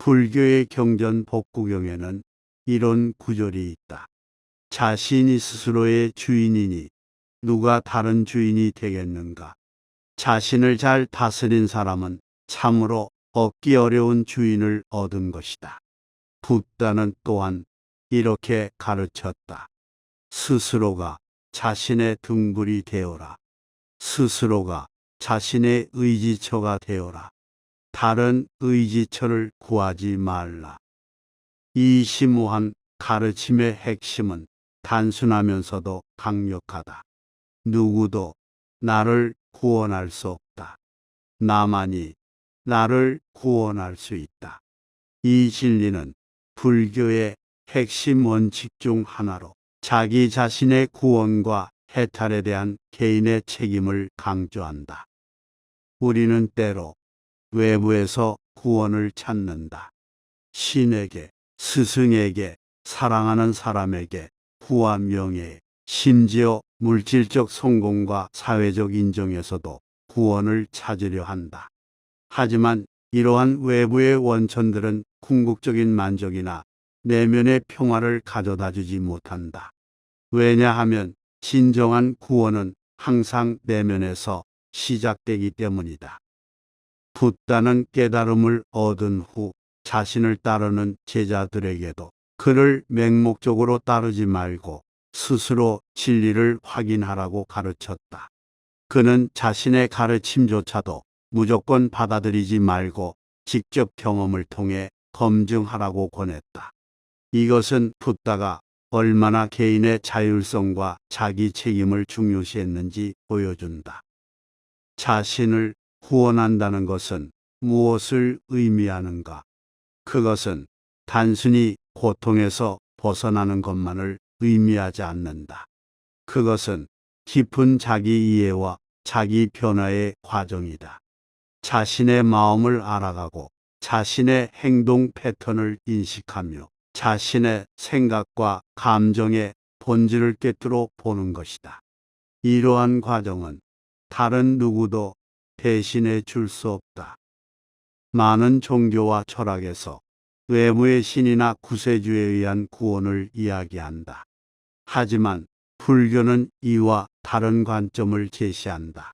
불교의 경전 법구경에는 이런 구절이 있다. 자신이 스스로의 주인이니 누가 다른 주인이 되겠는가. 자신을 잘 다스린 사람은 참으로 얻기 어려운 주인을 얻은 것이다. 붓다는 또한 이렇게 가르쳤다. 스스로가 자신의 등불이 되어라. 스스로가 자신의 의지처가 되어라. 다른 의지처를 구하지 말라. 이 심오한 가르침의 핵심은 단순하면서도 강력하다. 누구도 나를 구원할 수 없다. 나만이 나를 구원할 수 있다. 이 진리는 불교의 핵심 원칙 중 하나로 자기 자신의 구원과 해탈에 대한 개인의 책임을 강조한다. 우리는 때로 외부에서 구원을 찾는다. 신에게, 스승에게, 사랑하는 사람에게, 부와 명예, 심지어 물질적 성공과 사회적 인정에서도 구원을 찾으려 한다. 하지만 이러한 외부의 원천들은 궁극적인 만족이나 내면의 평화를 가져다 주지 못한다. 왜냐하면 진정한 구원은 항상 내면에서 시작되기 때문이다. 붓다는 깨달음을 얻은 후 자신을 따르는 제자들에게도 그를 맹목적으로 따르지 말고 스스로 진리를 확인하라고 가르쳤다. 그는 자신의 가르침조차도 무조건 받아들이지 말고 직접 경험을 통해 검증하라고 권했다. 이것은 붓다가 얼마나 개인의 자율성과 자기 책임을 중요시했는지 보여준다. 자신을 구원한다는 것은 무엇을 의미하는가? 그것은 단순히 고통에서 벗어나는 것만을 의미하지 않는다. 그것은 깊은 자기 이해와 자기 변화의 과정이다. 자신의 마음을 알아가고 자신의 행동 패턴을 인식하며 자신의 생각과 감정의 본질을 꿰뚫어 보는 것이다. 이러한 과정은 다른 누구도 대신해 줄 수 없다. 많은 종교와 철학에서 외부의 신이나 구세주에 의한 구원을 이야기한다. 하지만 불교는 이와 다른 관점을 제시한다.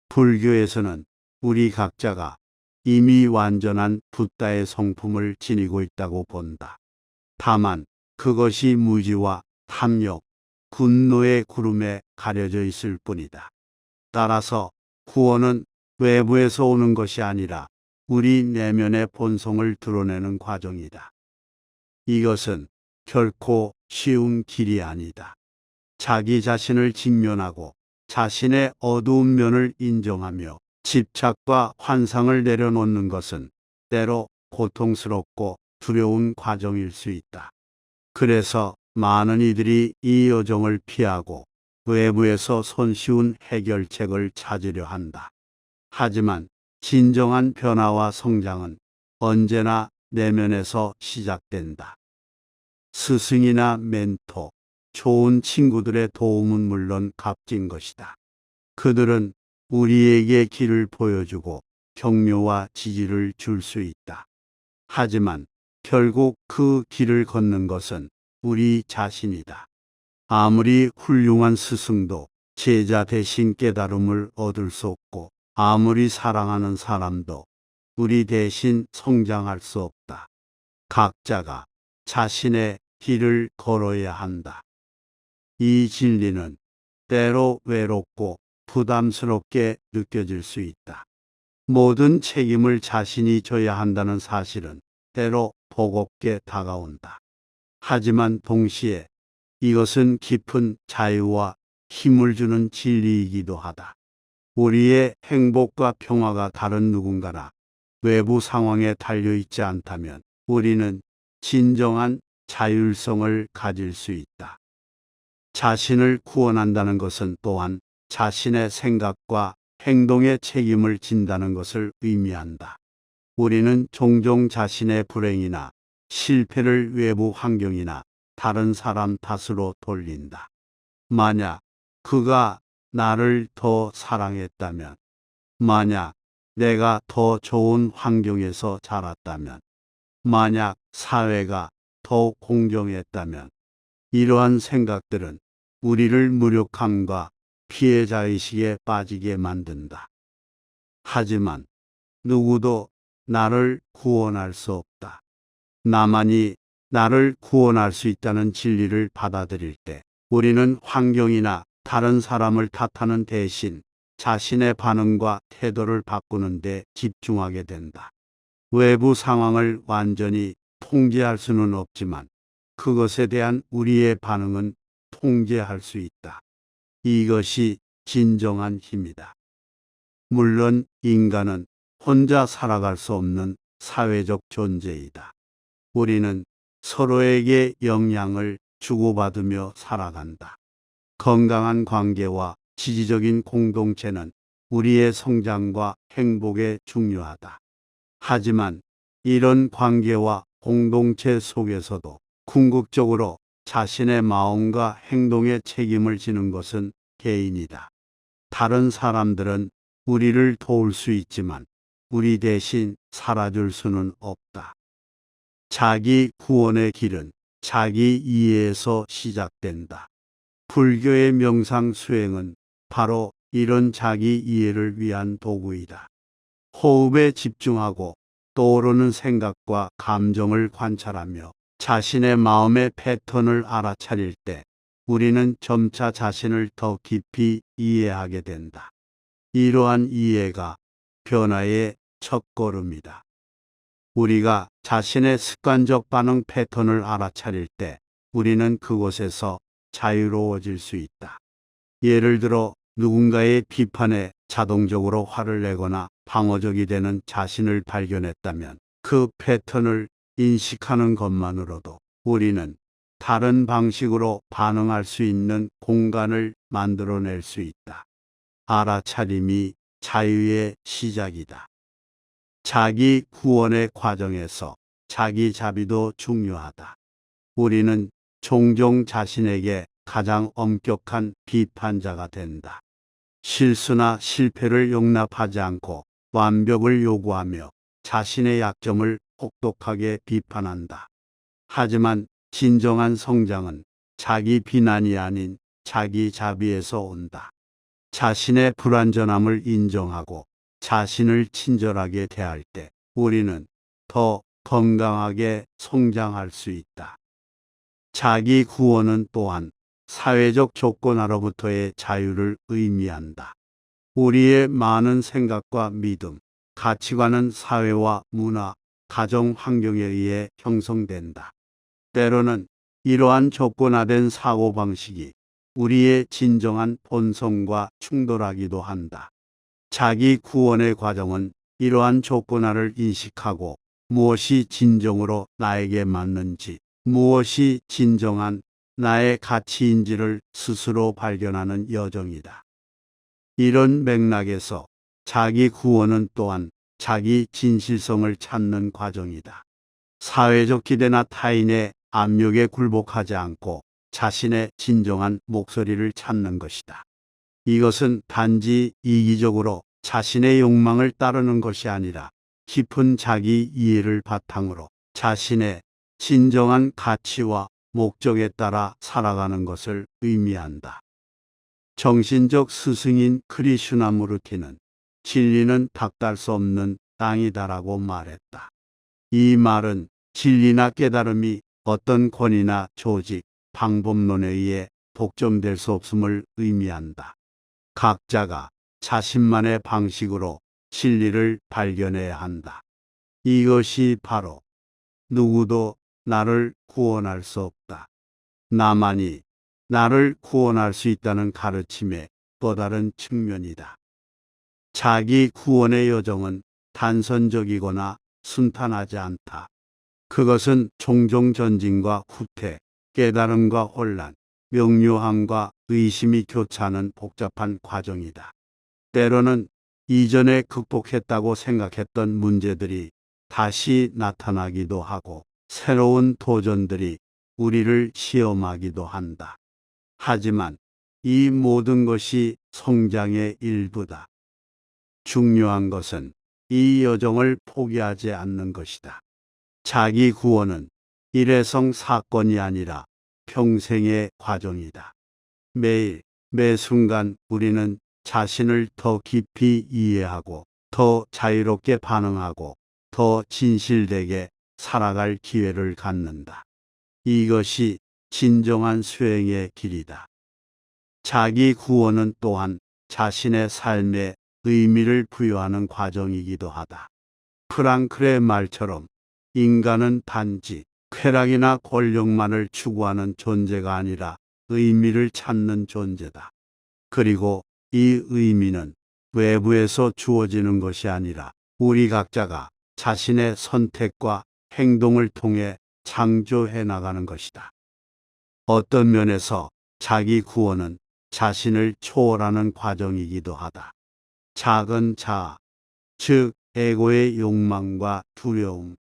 불교에서는 우리 각자가 이미 완전한 붓다의 성품을 지니고 있다고 본다. 다만 그것이 무지와 탐욕, 분노의 구름에 가려져 있을 뿐이다. 따라서 구원은 외부에서 오는 것이 아니라 우리 내면의 본성을 드러내는 과정이다. 이것은 결코 쉬운 길이 아니다. 자기 자신을 직면하고 자신의 어두운 면을 인정하며 집착과 환상을 내려놓는 것은 때로 고통스럽고 두려운 과정일 수 있다. 그래서 많은 이들이 이 여정을 피하고 외부에서 손쉬운 해결책을 찾으려 한다. 하지만 진정한 변화와 성장은 언제나 내면에서 시작된다. 스승이나 멘토, 좋은 친구들의 도움은 물론 값진 것이다. 그들은 우리에게 길을 보여주고 격려와 지지를 줄 수 있다. 하지만 결국 그 길을 걷는 것은 우리 자신이다. 아무리 훌륭한 스승도 제자 대신 깨달음을 얻을 수 없고 아무리 사랑하는 사람도 우리 대신 성장할 수 없다. 각자가 자신의 길을 걸어야 한다. 이 진리는 때로 외롭고 부담스럽게 느껴질 수 있다. 모든 책임을 자신이 져야 한다는 사실은 때로 버겁게 다가온다. 하지만 동시에 이것은 깊은 자유와 힘을 주는 진리이기도 하다. 우리의 행복과 평화가 다른 누군가나 외부 상황에 달려있지 않다면 우리는 진정한 자율성을 가질 수 있다. 자신을 구원한다는 것은 또한 자신의 생각과 행동에 책임을 진다는 것을 의미한다. 우리는 종종 자신의 불행이나 실패를 외부 환경이나 다른 사람 탓으로 돌린다. 만약 그가 나를 더 사랑했다면, 만약 내가 더 좋은 환경에서 자랐다면, 만약 사회가 더 공정했다면 이러한 생각들은 우리를 무력함과 피해자의식에 빠지게 만든다. 하지만 누구도 나를 구원할 수 없다. 나만이 나를 구원할 수 있다는 진리를 받아들일 때 우리는 환경이나 다른 사람을 탓하는 대신 자신의 반응과 태도를 바꾸는 데 집중하게 된다. 외부 상황을 완전히 통제할 수는 없지만 그것에 대한 우리의 반응은 통제할 수 있다. 이것이 진정한 힘이다. 물론 인간은 혼자 살아갈 수 없는 사회적 존재이다. 우리는 서로에게 영향을 주고받으며 살아간다. 건강한 관계와 지지적인 공동체는 우리의 성장과 행복에 중요하다. 하지만 이런 관계와 공동체 속에서도 궁극적으로 자신의 마음과 행동에 책임을 지는 것은 개인이다. 다른 사람들은 우리를 도울 수 있지만 우리 대신 살아줄 수는 없다. 자기 구원의 길은 자기 이해에서 시작된다. 불교의 명상 수행은 바로 이런 자기 이해를 위한 도구이다. 호흡에 집중하고 떠오르는 생각과 감정을 관찰하며 자신의 마음의 패턴을 알아차릴 때 우리는 점차 자신을 더 깊이 이해하게 된다. 이러한 이해가 변화의 첫걸음이다. 우리가 자신의 습관적 반응 패턴을 알아차릴 때 우리는 그곳에서 자유로워질 수 있다. 예를 들어 누군가의 비판에 자동적으로 화를 내거나 방어적이 되는 자신을 발견했다면 그 패턴을 인식하는 것만으로도 우리는 다른 방식으로 반응할 수 있는 공간을 만들어낼 수 있다. 알아차림이 자유의 시작이다. 자기 구원의 과정에서 자기 자비도 중요하다. 우리는 종종 자신에게 가장 엄격한 비판자가 된다. 실수나 실패를 용납하지 않고 완벽을 요구하며 자신의 약점을 혹독하게 비판한다. 하지만 진정한 성장은 자기 비난이 아닌 자기 자비에서 온다. 자신의 불완전함을 인정하고 자신을 친절하게 대할 때 우리는 더 건강하게 성장할 수 있다. 자기 구원은 또한 사회적 조건으로부터의 자유를 의미한다. 우리의 많은 생각과 믿음, 가치관은 사회와 문화, 가정 환경에 의해 형성된다. 때로는 이러한 조건화된 사고방식이 우리의 진정한 본성과 충돌하기도 한다. 자기 구원의 과정은 이러한 조건화를 인식하고 무엇이 진정으로 나에게 맞는지, 무엇이 진정한 나의 가치인지를 스스로 발견하는 여정이다. 이런 맥락에서 자기 구원은 또한 자기 진실성을 찾는 과정이다. 사회적 기대나 타인의 압력에 굴복하지 않고 자신의 진정한 목소리를 찾는 것이다. 이것은 단지 이기적으로 자신의 욕망을 따르는 것이 아니라 깊은 자기 이해를 바탕으로 자신의 진정한 가치와 목적에 따라 살아가는 것을 의미한다. 정신적 스승인 크리슈나무르티는 진리는 닥달 수 없는 땅이다라고 말했다. 이 말은 진리나 깨달음이 어떤 권위나 조직, 방법론에 의해 독점될 수 없음을 의미한다. 각자가 자신만의 방식으로 진리를 발견해야 한다. 이것이 바로 누구도 나를 구원할 수 없다. 나만이 나를 구원할 수 있다는 가르침의 또 다른 측면이다. 자기 구원의 여정은 단선적이거나 순탄하지 않다. 그것은 종종 전진과 후퇴, 깨달음과 혼란, 명료함과 의심이 교차하는 복잡한 과정이다. 때로는 이전에 극복했다고 생각했던 문제들이 다시 나타나기도 하고 새로운 도전들이 우리를 시험하기도 한다. 하지만 이 모든 것이 성장의 일부다. 중요한 것은 이 여정을 포기하지 않는 것이다. 자기 구원은 일회성 사건이 아니라 평생의 과정이다. 매일, 매 순간 우리는 자신을 더 깊이 이해하고 더 자유롭게 반응하고 더 진실되게 살아갈 기회를 갖는다. 이것이 진정한 수행의 길이다. 자기 구원은 또한 자신의 삶에 의미를 부여하는 과정이기도 하다. 프랑클의 말처럼 인간은 단지 쾌락이나 권력만을 추구하는 존재가 아니라 의미를 찾는 존재다. 그리고 이 의미는 외부에서 주어지는 것이 아니라 우리 각자가 자신의 선택과 행동을 통해 창조해 나가는 것이다. 어떤 면에서 자기 구원은 자신을 초월하는 과정이기도 하다. 작은 자아, 즉 에고의 욕망과 두려움,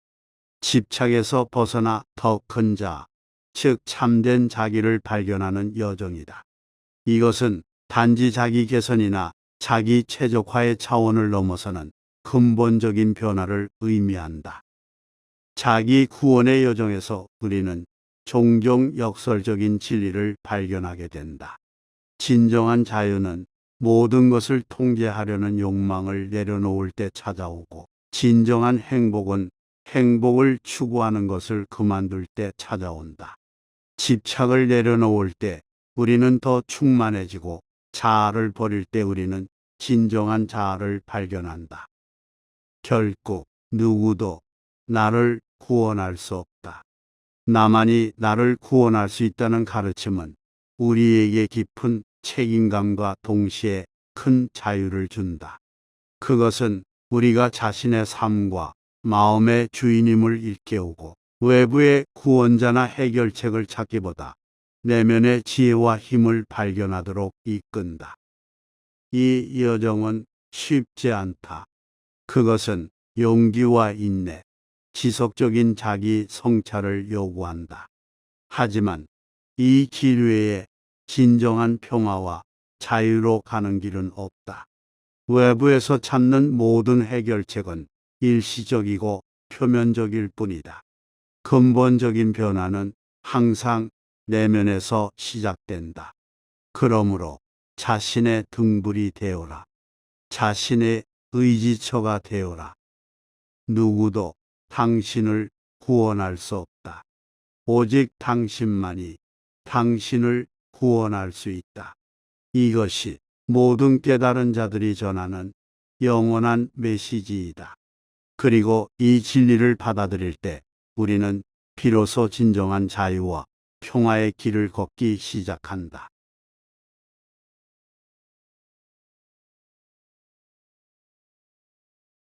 집착에서 벗어나 더 큰 자아, 즉 참된 자기를 발견하는 여정이다. 이것은 단지 자기 개선이나 자기 최적화의 차원을 넘어서는 근본적인 변화를 의미한다. 자기 구원의 여정에서 우리는 종종 역설적인 진리를 발견하게 된다. 진정한 자유는 모든 것을 통제하려는 욕망을 내려놓을 때 찾아오고, 진정한 행복은 행복을 추구하는 것을 그만둘 때 찾아온다. 집착을 내려놓을 때 우리는 더 충만해지고, 자아를 버릴 때 우리는 진정한 자아를 발견한다. 결국 누구도 나를 구원할 수 없다. 나만이 나를 구원할 수 있다는 가르침은 우리에게 깊은 책임감과 동시에 큰 자유를 준다. 그것은 우리가 자신의 삶과 마음의 주인임을 일깨우고, 외부의 구원자나 해결책을 찾기보다 내면의 지혜와 힘을 발견하도록 이끈다. 이 여정은 쉽지 않다. 그것은 용기와 인내, 지속적인 자기 성찰을 요구한다. 하지만 이 길 외에 진정한 평화와 자유로 가는 길은 없다. 외부에서 찾는 모든 해결책은 일시적이고 표면적일 뿐이다. 근본적인 변화는 항상 내면에서 시작된다. 그러므로 자신의 등불이 되어라. 자신의 의지처가 되어라. 누구도 당신을 구원할 수 없다. 오직 당신만이 당신을 구원할 수 있다. 이것이 모든 깨달은 자들이 전하는 영원한 메시지이다. 그리고 이 진리를 받아들일 때 우리는 비로소 진정한 자유와 평화의 길을 걷기 시작한다.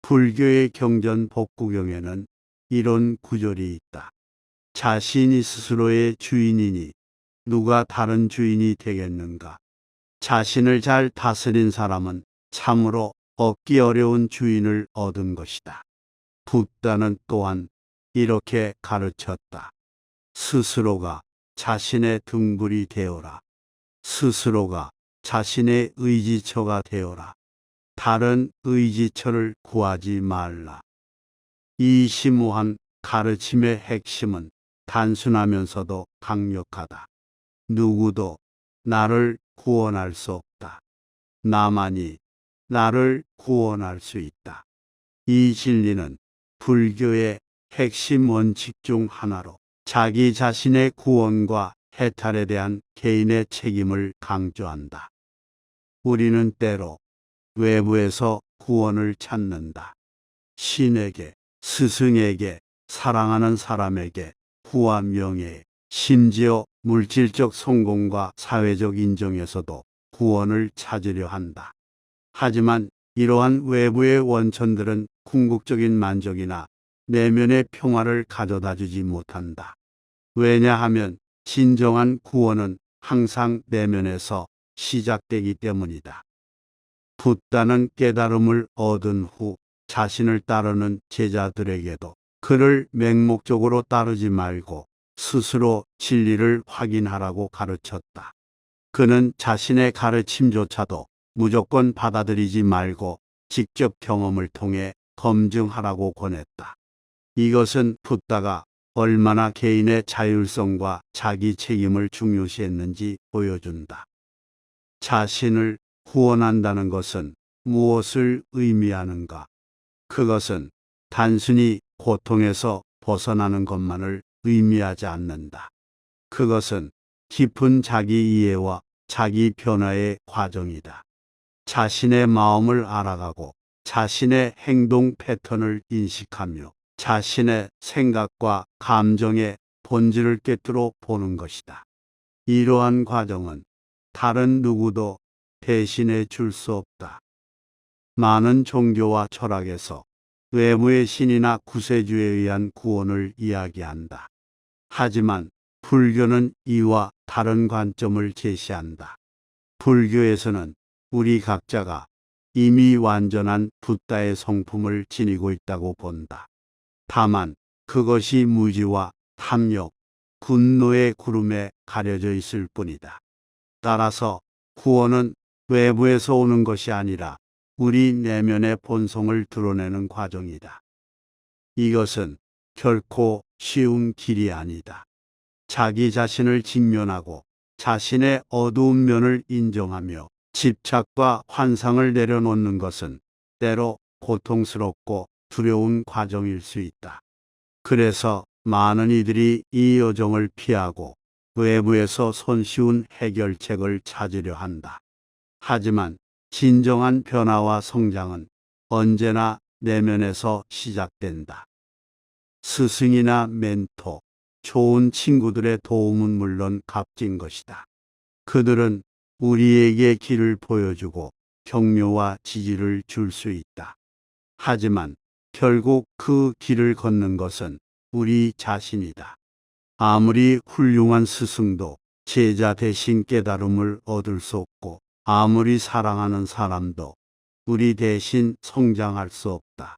불교의 경전 복구경에는 이런 구절이 있다. 자신이 스스로의 주인이니 누가 다른 주인이 되겠는가? 자신을 잘 다스린 사람은 참으로 얻기 어려운 주인을 얻은 것이다. 붓다는 또한 이렇게 가르쳤다. 스스로가 자신의 등불이 되어라. 스스로가 자신의 의지처가 되어라. 다른 의지처를 구하지 말라. 이 심오한 가르침의 핵심은 단순하면서도 강력하다. 누구도 나를 구원할 수 없다. 나만이 나를 구원할 수 있다. 이 진리는 불교의 핵심 원칙 중 하나로 자기 자신의 구원과 해탈에 대한 개인의 책임을 강조한다. 우리는 때로 외부에서 구원을 찾는다. 신에게, 스승에게, 사랑하는 사람에게, 부와 명예, 심지어 물질적 성공과 사회적 인정에서도 구원을 찾으려 한다. 하지만 이러한 외부의 원천들은 궁극적인 만족이나 내면의 평화를 가져다 주지 못한다. 왜냐하면 진정한 구원은 항상 내면에서 시작되기 때문이다. 붓다는 깨달음을 얻은 후 자신을 따르는 제자들에게도 그를 맹목적으로 따르지 말고 스스로 진리를 확인하라고 가르쳤다. 그는 자신의 가르침조차도 무조건 받아들이지 말고 직접 경험을 통해 검증하라고 권했다. 이것은 붓다가 얼마나 개인의 자율성과 자기 책임을 중요시했는지 보여준다. 자신을 후원한다는 것은 무엇을 의미하는가? 그것은 단순히 고통에서 벗어나는 것만을 의미하지 않는다. 그것은 깊은 자기 이해와 자기 변화의 과정이다. 자신의 마음을 알아가고 자신의 행동 패턴을 인식하며 자신의 생각과 감정의 본질을 꿰뚫어 보는 것이다. 이러한 과정은 다른 누구도 대신해 줄 수 없다. 많은 종교와 철학에서 외부의 신이나 구세주에 의한 구원을 이야기한다. 하지만 불교는 이와 다른 관점을 제시한다. 불교에서는 우리 각자가 이미 완전한 붓다의 성품을 지니고 있다고 본다. 다만 그것이 무지와 탐욕, 분노의 구름에 가려져 있을 뿐이다. 따라서 구원은 외부에서 오는 것이 아니라 우리 내면의 본성을 드러내는 과정이다. 이것은 결코 쉬운 길이 아니다. 자기 자신을 직면하고 자신의 어두운 면을 인정하며 집착과 환상을 내려놓는 것은 때로 고통스럽고 두려운 과정일 수 있다. 그래서 많은 이들이 이 여정을 피하고 외부에서 손쉬운 해결책을 찾으려 한다. 하지만 진정한 변화와 성장은 언제나 내면에서 시작된다. 스승이나 멘토, 좋은 친구들의 도움은 물론 값진 것이다. 그들은 우리에게 길을 보여주고 격려와 지지를 줄 수 있다. 하지만 결국 그 길을 걷는 것은 우리 자신이다. 아무리 훌륭한 스승도 제자 대신 깨달음을 얻을 수 없고 아무리 사랑하는 사람도 우리 대신 성장할 수 없다.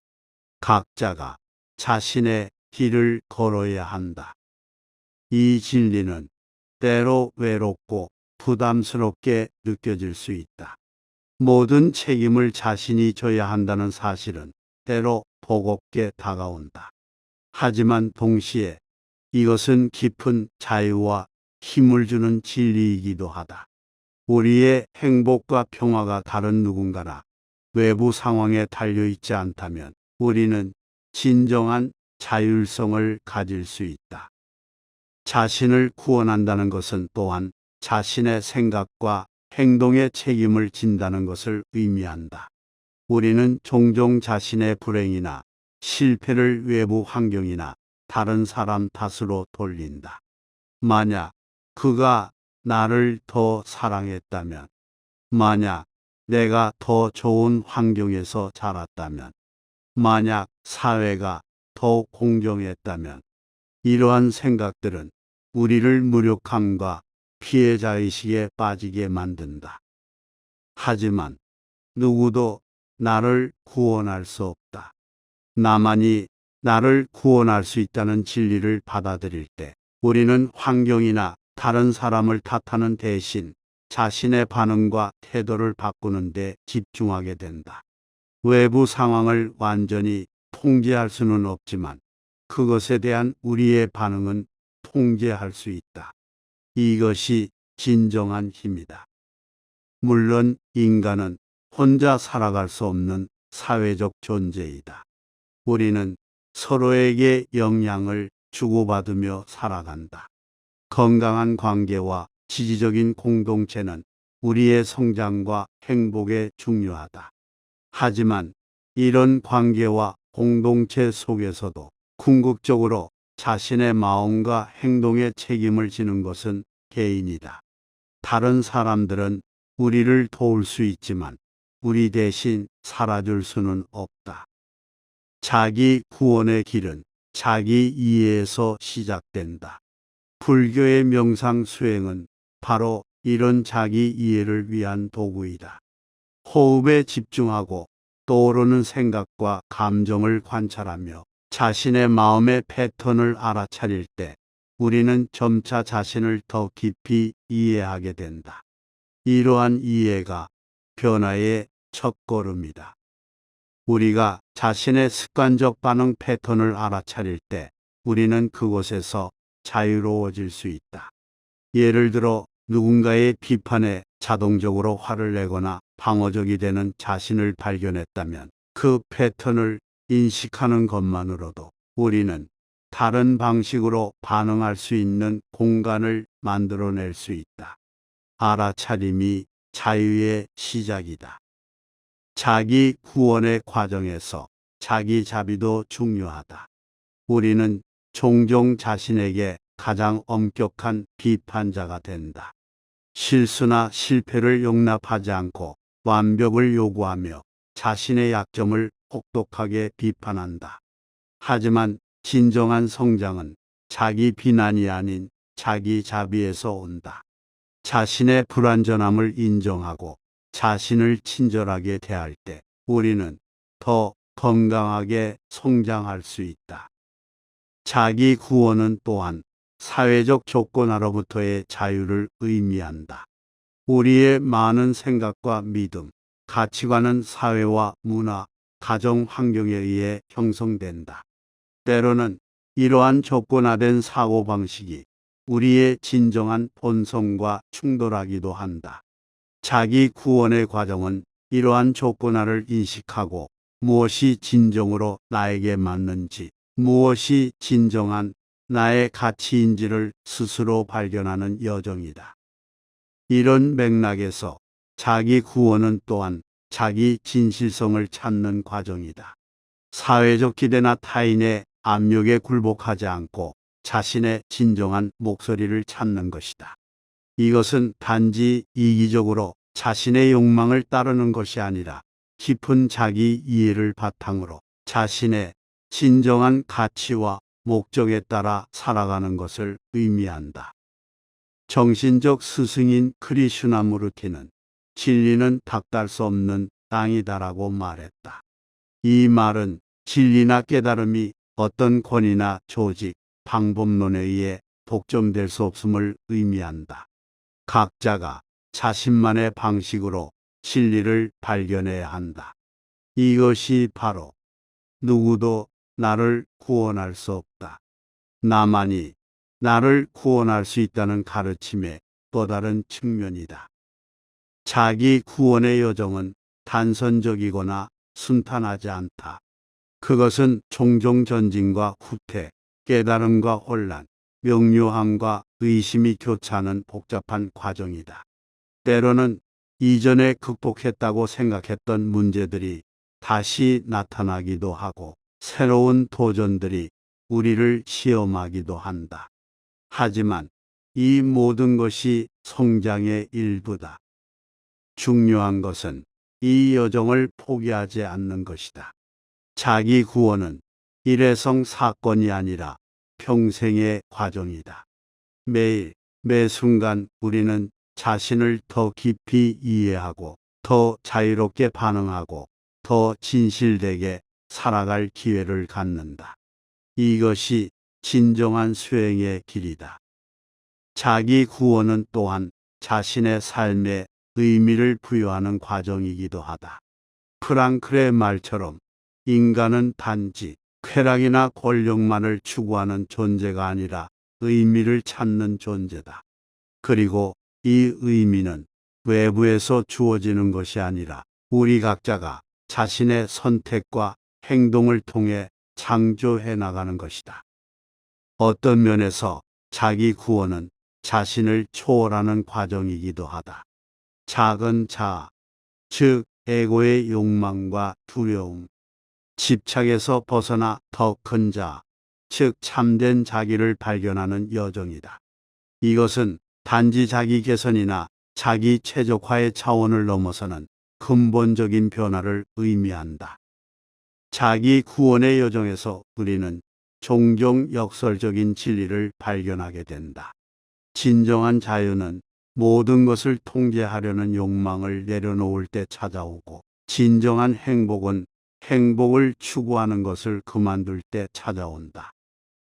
각자가 자신의 길을 걸어야 한다. 이 진리는 때로 외롭고 부담스럽게 느껴질 수 있다. 모든 책임을 자신이 져야 한다는 사실은 때로 버겁게 다가온다. 하지만 동시에 이것은 깊은 자유와 힘을 주는 진리이기도 하다. 우리의 행복과 평화가 다른 누군가나 외부 상황에 달려있지 않다면 우리는 진정한 자율성을 가질 수 있다. 자신을 구원한다는 것은 또한 자신의 생각과 행동에 책임을 진다는 것을 의미한다. 우리는 종종 자신의 불행이나 실패를 외부 환경이나 다른 사람 탓으로 돌린다. 만약 그가 나를 더 사랑했다면, 만약 내가 더 좋은 환경에서 자랐다면, 만약 사회가 더 공정했다면, 이러한 생각들은 우리를 무력함과 피해자의식에 빠지게 만든다. 하지만 누구도 나를 구원할 수 없다. 나만이 나를 구원할 수 있다는 진리를 받아들일 때 우리는 환경이나 다른 사람을 탓하는 대신 자신의 반응과 태도를 바꾸는 데 집중하게 된다. 외부 상황을 완전히 통제할 수는 없지만 그것에 대한 우리의 반응은 통제할 수 있다. 이것이 진정한 힘이다. 물론 인간은 혼자 살아갈 수 없는 사회적 존재이다. 우리는 서로에게 영향을 주고받으며 살아간다. 건강한 관계와 지지적인 공동체는 우리의 성장과 행복에 중요하다. 하지만 이런 관계와 공동체 속에서도 궁극적으로 자신의 마음과 행동에 책임을 지는 것은 개인이다. 다른 사람들은 우리를 도울 수 있지만 우리 대신 살아줄 수는 없다. 자기 구원의 길은 자기 이해에서 시작된다. 불교의 명상 수행은 바로 이런 자기 이해를 위한 도구이다. 호흡에 집중하고 떠오르는 생각과 감정을 관찰하며 자신의 마음의 패턴을 알아차릴 때 우리는 점차 자신을 더 깊이 이해하게 된다. 이러한 이해가 변화의 첫걸음이다. 우리가 자신의 습관적 반응 패턴을 알아차릴 때 우리는 그곳에서 자유로워질 수 있다. 예를 들어 누군가의 비판에 자동적으로 화를 내거나 방어적이 되는 자신을 발견했다면 그 패턴을 인식하는 것만으로도 우리는 다른 방식으로 반응할 수 있는 공간을 만들어낼 수 있다. 알아차림이 자유의 시작이다. 자기 구원의 과정에서 자기 자비도 중요하다. 우리는 종종 자신에게 가장 엄격한 비판자가 된다. 실수나 실패를 용납하지 않고 완벽을 요구하며 자신의 약점을 혹독하게 비판한다. 하지만 진정한 성장은 자기 비난이 아닌 자기 자비에서 온다. 자신의 불완전함을 인정하고 자신을 친절하게 대할 때 우리는 더 건강하게 성장할 수 있다. 자기 구원은 또한 사회적 조건하로부터의 자유를 의미한다. 우리의 많은 생각과 믿음, 가치관은 사회와 문화, 가정 환경에 의해 형성된다. 때로는 이러한 조건화된 사고방식이 우리의 진정한 본성과 충돌하기도 한다. 자기 구원의 과정은 이러한 조건화를 인식하고 무엇이 진정으로 나에게 맞는지, 무엇이 진정한 나의 가치인지를 스스로 발견하는 여정이다. 이런 맥락에서 자기 구원은 또한 자기 진실성을 찾는 과정이다. 사회적 기대나 타인의 압력에 굴복하지 않고 자신의 진정한 목소리를 찾는 것이다. 이것은 단지 이기적으로 자신의 욕망을 따르는 것이 아니라 깊은 자기 이해를 바탕으로 자신의 진정한 가치와 목적에 따라 살아가는 것을 의미한다. 정신적 스승인 크리슈나무르티는 진리는 닥달 수 없는 땅이다라고 말했다. 이 말은 진리나 깨달음이 어떤 권위나 조직, 방법론에 의해 독점될 수 없음을 의미한다. 각자가 자신만의 방식으로 진리를 발견해야 한다. 이것이 바로 누구도 나를 구원할 수 없다. 나만이 나를 구원할 수 있다는 가르침의 또 다른 측면이다. 자기 구원의 여정은 단선적이거나 순탄하지 않다. 그것은 종종 전진과 후퇴, 깨달음과 혼란, 명료함과 의심이 교차하는 복잡한 과정이다. 때로는 이전에 극복했다고 생각했던 문제들이 다시 나타나기도 하고 새로운 도전들이 우리를 시험하기도 한다. 하지만 이 모든 것이 성장의 일부다. 중요한 것은 이 여정을 포기하지 않는 것이다. 자기 구원은 일회성 사건이 아니라 평생의 과정이다. 매일, 매 순간 우리는 자신을 더 깊이 이해하고 더 자유롭게 반응하고 더 진실되게 살아갈 기회를 갖는다. 이것이 진정한 수행의 길이다. 자기 구원은 또한 자신의 삶에 의미를 부여하는 과정이기도 하다. 프랑클의 말처럼 인간은 단지 쾌락이나 권력만을 추구하는 존재가 아니라 의미를 찾는 존재다. 그리고 이 의미는 외부에서 주어지는 것이 아니라 우리 각자가 자신의 선택과 행동을 통해 창조해 나가는 것이다. 어떤 면에서 자기 구원은 자신을 초월하는 과정이기도 하다. 작은 자아, 즉 에고의 욕망과 두려움, 집착에서 벗어나 더 큰 자아, 즉 참된 자기를 발견하는 여정이다. 이것은 단지 자기 개선이나 자기 최적화의 차원을 넘어서는 근본적인 변화를 의미한다. 자기 구원의 여정에서 우리는 종종 역설적인 진리를 발견하게 된다. 진정한 자유는 모든 것을 통제하려는 욕망을 내려놓을 때 찾아오고, 진정한 행복은 행복을 추구하는 것을 그만둘 때 찾아온다.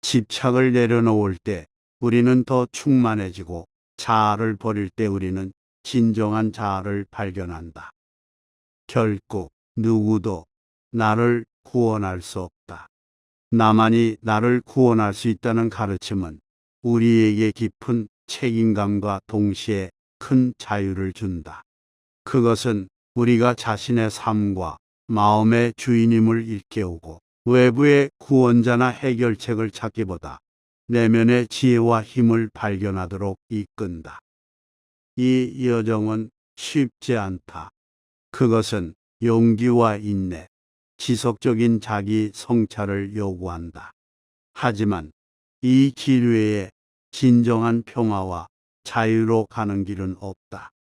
집착을 내려놓을 때 우리는 더 충만해지고, 자아를 버릴 때 우리는 진정한 자아를 발견한다. 결국 누구도 나를 구원할 수 없다. 나만이 나를 구원할 수 있다는 가르침은 우리에게 깊은 책임감과 동시에 큰 자유를 준다. 그것은 우리가 자신의 삶과 마음의 주인임을 일깨우고 외부의 구원자나 해결책을 찾기보다 내면의 지혜와 힘을 발견하도록 이끈다. 이 여정은 쉽지 않다. 그것은 용기와 인내, 지속적인 자기 성찰을 요구한다. 하지만 이 길 외에 진정한 평화와 자유로 가는 길은 없다.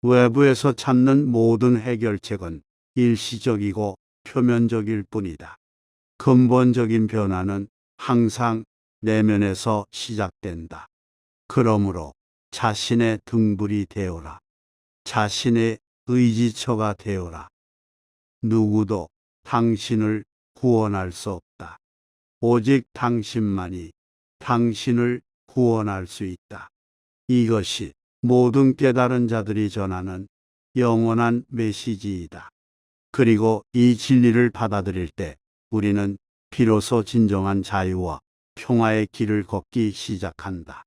외부에서 찾는 모든 해결책은 일시적이고 표면적일 뿐이다. 근본적인 변화는 항상 내면에서 시작된다. 그러므로 자신의 등불이 되어라. 자신의 의지처가 되어라. 누구도 당신을 구원할 수 없다. 오직 당신만이 당신을 구원할 수 있다. 이것이 모든 깨달은 자들이 전하는 영원한 메시지이다. 그리고 이 진리를 받아들일 때 우리는 비로소 진정한 자유와 평화의 길을 걷기 시작한다.